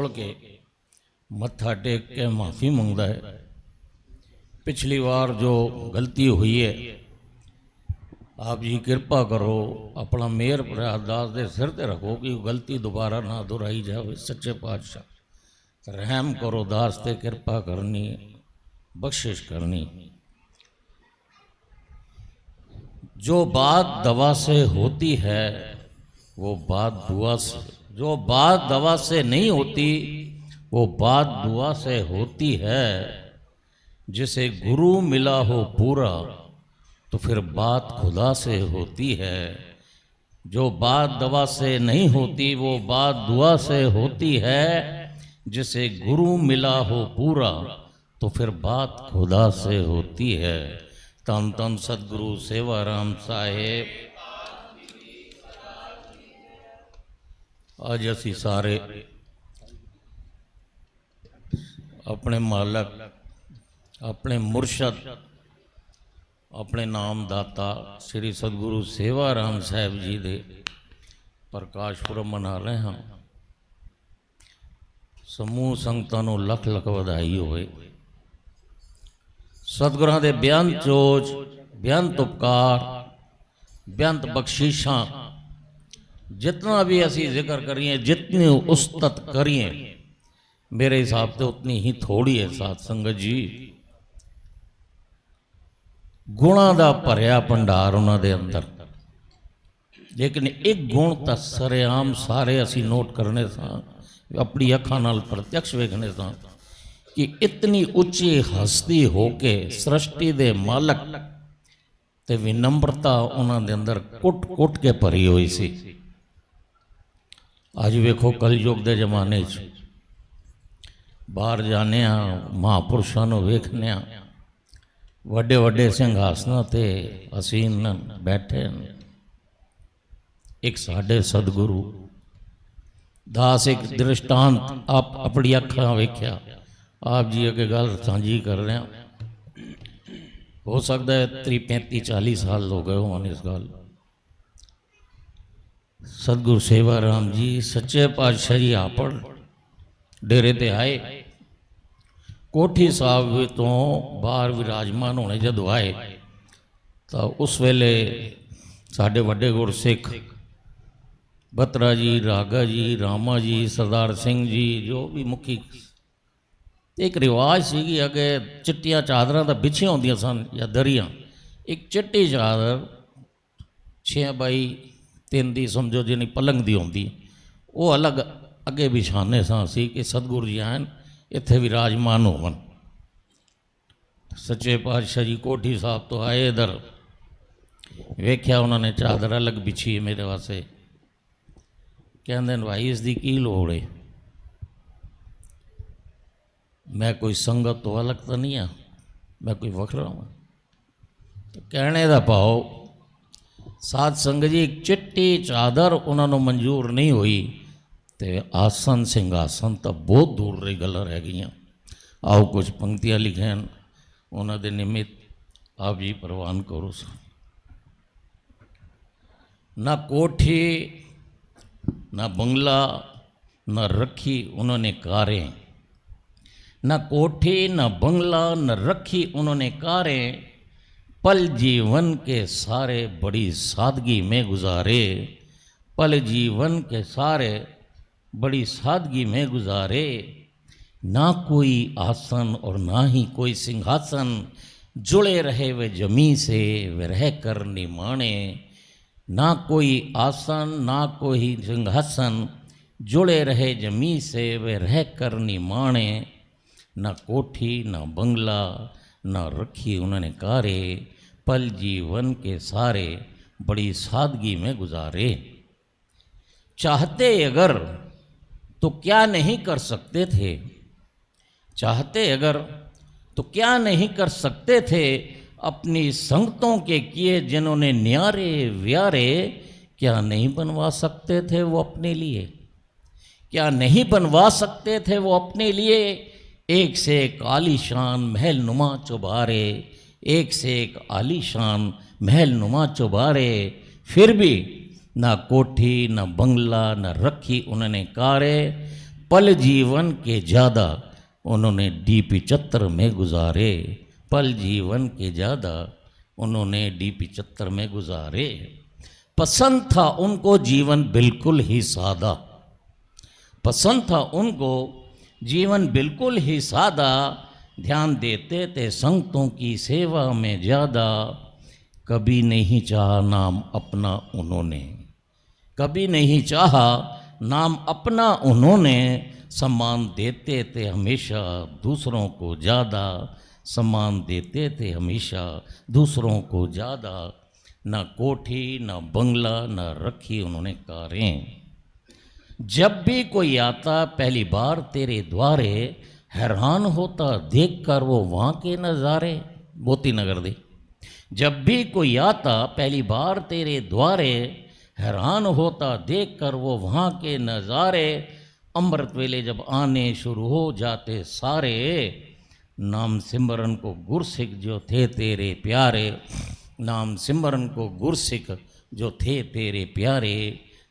खोल के मत्था टेक के माफ़ी मंगता है। पिछली बार जो गलती हुई है आप जी कृपा करो, अपना मेहर अरदास दे सिर ते रखो कि गलती दोबारा ना दोहराई जाए। सच्चे पातशाह रहम करो, दास ते कृपा करनी, बख्शिश करनी। जो बात दवा से होती है वो बात दुआ से, जो बात दवा से नहीं होती वो बात दुआ से होती है। जिसे गुरु मिला हो पूरा तो फिर बात खुदा से होती है। जो बात दवा से नहीं होती वो बात दुआ से होती है। जिसे गुरु मिला हो पूरा तो फिर बात खुदा से होती है। तन तन सदगुरु सेवाराम साहेब। आज असी सारे अपने मालक, अपने मुर्शद, अपने नाम दाता श्री सदगुरु सेवाराम साहब जी दे प्रकाश पुरब मना रहे हैं। समूह संगतां नूं लख लख वधाई होवे। सतगुरां दे बेअंत चोज, बेअंत उपकार, बेअंत बख्शीशां जितना भी असी जिक्र करिए, जितनी उस्तत करिए, मेरे हिसाब से उतनी ही थोड़ी है। साथ संगत जी, गुणा का भरिया भंडार उन्हां दे अंदर, लेकिन एक गुण तो सरेआम सारे असी नोट करने सां, अपनी अखां नाल प्रत्यक्ष वेखने सां कि इतनी उच्ची हस्ती होके सृष्टि दे मालक ते विनम्रता उन्हां दे अंदर कुट कुट के भरी हुई सी। अज वेखो कलयुग के जमाने बाहर जाने, महापुरुषों को वेखने, वड्डे वड्डे सिंघासनां ते असीन बैठे। एक साडे सदगुरु दास एक दृष्टांत आप अपनी अखां वेख्या, आप जी अगे गल सांझी कर रहे हैं। हो सकता है 35-40 साल हो गए होने इस गल। सतगुरु सेवाराम जी सच्चे पातशाह जी आपड़ डेरे ते आए, कोठी साहब तो बाहर विराजमान होने जदों आए तो उस वेले साडे वड्डे गुरसिख बत्रा जी, रागा जी, रामा जी, सरदार सिंह जी, जो भी मुखी, एक रिवाज सी अगे चिट्टियां चादरां तां बिछियां होंदियां सन या दरियां, एक चिट्टी चादर 6x3 दी समझो जिन्नी पलंग दी होंदी, वो अलग अगे बिछाने सां सी कि सतगुरु जी आन इत्थे विराजमान होवन। सच्चे पातशाह जी कोठी साहब तो आए, इधर वेख्या उन्होंने चादर अलग बिछी है मेरे वास्ते। कहंदे भाई इसकी की लोड़ है, मैं कोई संगत तो अलग तो नहीं हाँ, मैं कोई वखरा हाँ। तो कहने का भाव साध संगत जी एक चिट्टी चादर उन्होंने मंजूर नहीं हुई तो आसन सिंघासन तो बहुत दूर रही गल रह गई। आओ कुछ पंक्तियां लिखे उन्होंने निमित्त आप जी प्रवान करो। ना कोठी ना बंगला ना रखी उन्होंने कारें, न कोठी न बंगला न रखी उन्होंने कारें, पल जीवन के सारे बड़ी सादगी में गुजारे, पल जीवन के सारे बड़ी सादगी में गुजारे। ना कोई आसन और ना ही कोई सिंहासन, जुड़े रहे वे जमी से वे रह कर निमाणे। ना कोई आसन ना कोई सिंहासन, जुड़े रहे जमी से वे रह कर निमाणे। न कोठी न बंगला न रखी उन्होंने कारे, पल जीवन के सारे बड़ी सादगी में गुजारे। चाहते अगर तो क्या नहीं कर सकते थे, चाहते अगर तो क्या नहीं कर सकते थे, अपनी संगतों के किए जिन्होंने न्यारे व्यारे, क्या नहीं बनवा सकते थे वो अपने लिए, क्या नहीं बनवा सकते थे वो अपने लिए। एक से एक आलीशान महल नुमा चौबारे, एक से एक आलीशान महल नुमा चौबारे, फिर भी ना कोठी न बंगला न रखी उन्होंने कारे, पल जीवन के ज़्यादा उन्होंने D75 में गुजारे, पल जीवन के ज़्यादा उन्होंने D75 में गुजारे। पसंद था उनको जीवन बिल्कुल ही सादा, पसंद था उनको जीवन बिल्कुल ही सादा, ध्यान देते थे संतों की सेवा में ज़्यादा। कभी नहीं चाहा नाम अपना उन्होंने, कभी नहीं चाहा नाम अपना उन्होंने, सम्मान देते थे हमेशा दूसरों को ज़्यादा, सम्मान देते थे हमेशा दूसरों को ज़्यादा। ना कोठी ना बंगला ना रखी उन्होंने कारें, जब भी कोई आता पहली बार तेरे द्वारे, हैरान होता देखकर वो वहाँ के नज़ारे। मोती नगर दे। जब भी कोई आता पहली बार तेरे द्वारे, हैरान होता देखकर वो वहाँ के नज़ारे। अमृत वेले जब आने शुरू हो जाते सारे, नाम सिमरन को गुरसिख जो थे तेरे प्यारे, नाम सिमरन को गुरसिख जो थे तेरे प्यारे।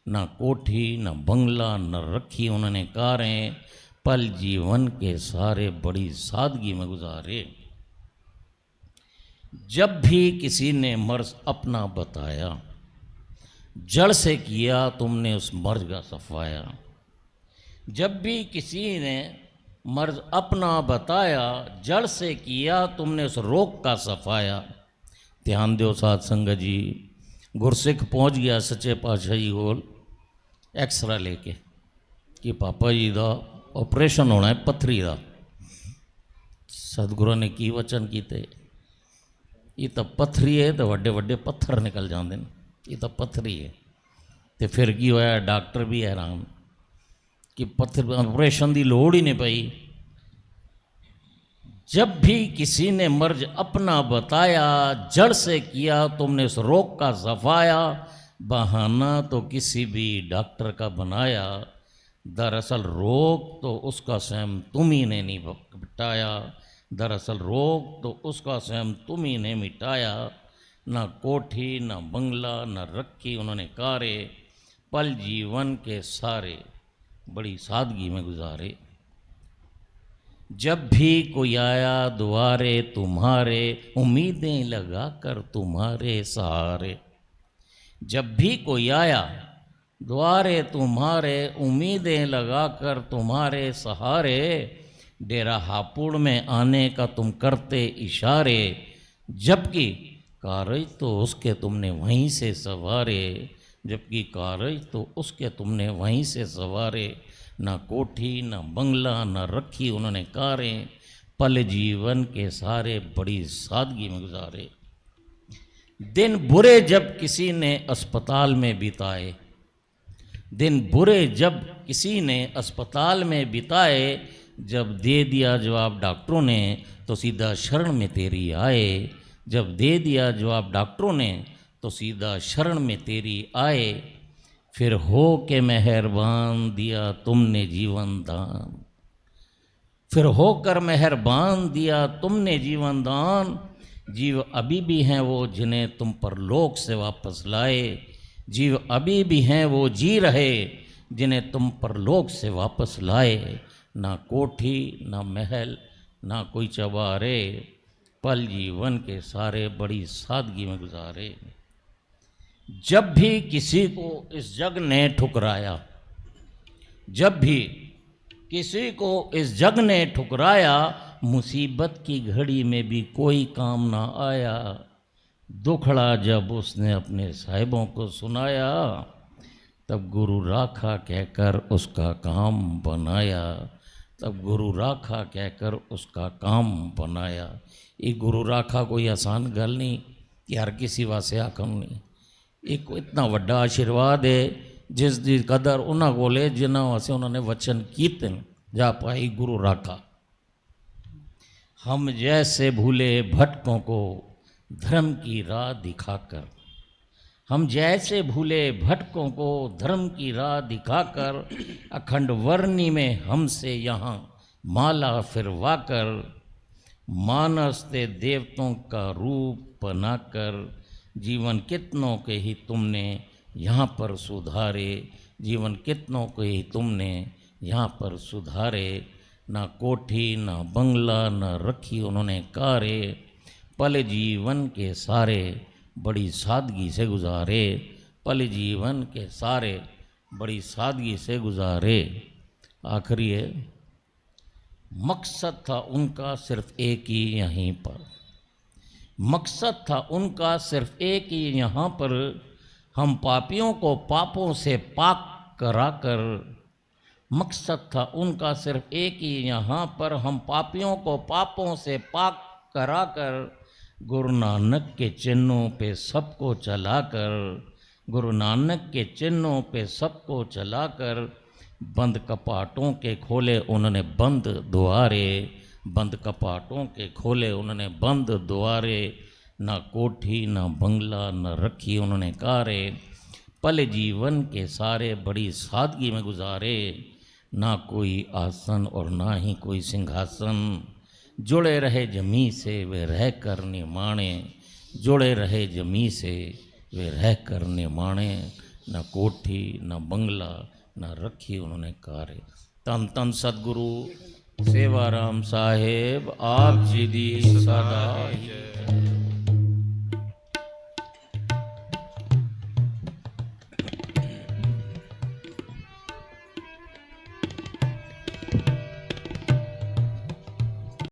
ना कोठी ना बंगला न रखी उन्होंने कारें, पल जीवन के सारे बड़ी सादगी में गुजारे। जब भी किसी ने मर्ज अपना बताया, जड़ से किया तुमने उस मर्ज का सफाया। जब भी किसी ने मर्ज अपना बताया, जड़ से किया तुमने उस रोग का सफाया। ध्यान दो साध संगत जी, गुरसिख पहुँच गया सच्चे पातशाह जी कोल एक्सरा लेके कि पापा जी का ऑपरेशन होना है पत्थरी का। सतगुरु ने की वचन किते, ये तो पत्थरी है तो वड्डे वड्डे पत्थर निकल जाते हैं, ये तो पत्थरी है। तो फिर की होया, डॉक्टर भी हैरान कि पत्थर ऑपरेशन की लोड़ ही नहीं पई। जब भी किसी ने मर्ज अपना बताया, जड़ से किया तुमने उस रोग का सफाया। बहाना तो किसी भी डॉक्टर का बनाया, दरअसल रोग तो उसका स्वयं तुम ही ने नहीं मिटाया। दरअसल रोग तो उसका स्वयं तुम ही ने मिटाया। ना कोठी ना बंगला न रखी उन्होंने कारे, पल जीवन के सारे बड़ी सादगी में गुजारे। जब भी कोई आया दुआरे तुम्हारे, उम्मीदें लगा कर तुम्हारे सहारे। जब भी कोई आया द्वारे तुम्हारे, उम्मीदें लगा कर तुम्हारे सहारे। डेरा हापुड़ में आने का तुम करते इशारे, जबकि कारज तो उसके तुमने वहीं से सवारे। जबकि कारज तो उसके तुमने वहीं से सवारे। ना कोठी ना बंगला न रखी उन्होंने कारें, पल जीवन के सारे बड़ी सादगी में गुजारे। दिन बुरे जब किसी ने अस्पताल में बिताए, दिन बुरे जब किसी ने अस्पताल में बिताए। जब दे दिया जवाब डॉक्टरों ने तो सीधा शरण में तेरी आए। जब दे दिया जवाब डॉक्टरों ने तो सीधा शरण में तेरी आए। फिर हो के मेहरबान दिया तुमने जीवन दान, फिर होकर मेहरबान दिया तुमने जीवन दान। जीव अभी भी हैं वो जिन्हें तुम पर लोक से वापस लाए। जीव अभी भी हैं वो जी रहे जिन्हें तुम पर लोक से वापस लाए। ना कोठी ना महल ना कोई चबारे, पल जीवन के सारे बड़ी सादगी में गुजारे। जब भी किसी को इस जग ने ठुकराया, जब भी किसी को इस जग ने ठुकराया, मुसीबत की घड़ी में भी कोई काम ना आया। दुखड़ा जब उसने अपने साहिबों को सुनाया, तब गुरु राखा कहकर उसका काम बनाया। तब गुरु राखा कहकर उसका काम बनाया। ये गुरु राखा कोई आसान गल नहीं कि हर किसी वास्ते आखम नहीं। एक इतना वड्डा आशीर्वाद है जिस दी कदर उन्होंने कोले जिन्होंने वास्ते उन्होंने वचन कीते जा पाई गुरु राखा। हम जैसे भूले भटकों को धर्म की राह दिखाकर, हम जैसे भूले भटकों को धर्म की राह दिखाकर। अखंड वर्णी में हमसे यहाँ माला फिरवाकर, मानस ते देवतों का रूप बनाकर। जीवन कितनों के ही तुमने यहाँ पर सुधारे, जीवन कितनों के ही तुमने यहाँ पर सुधारे। ना कोठी ना बंगला न रखी उन्होंने कारे, पल जीवन के सारे बड़ी सादगी से गुजारे, पल जीवन के सारे बड़ी सादगी से गुजारे। आखिरी है, मकसद था उनका सिर्फ एक ही यहीं पर, मकसद था उनका सिर्फ एक ही यहाँ पर, हम पापियों को पापों से पाक कराकर। मकसद था उनका सिर्फ एक ही यहाँ पर, हम पापियों को पापों से पाक कराकर। गुरु नानक के चिन्हों पे सबको चलाकर, गुरु नानक के चिन्हों पे सबको चलाकर। बंद कपाटों के खोले उन्होंने बंद द्वारे, बंद कपाटों के खोले उन्होंने बंद द्वारे। ना कोठी ना बंगला न रखी उन्होंने कारे, पल जीवन के सारे बड़ी सादगी में गुजारे। ना कोई आसन और ना ही कोई सिंहासन, जुड़े रहे जमी से वे रह कर निमाणे, जुड़े रहे जमी से वे रह कर निमाणे। न कोठी न बंगला न रखी उन्होंने कारे। तन तन सतगुरु सेवाराम साहेब आप जी दी सदा ही।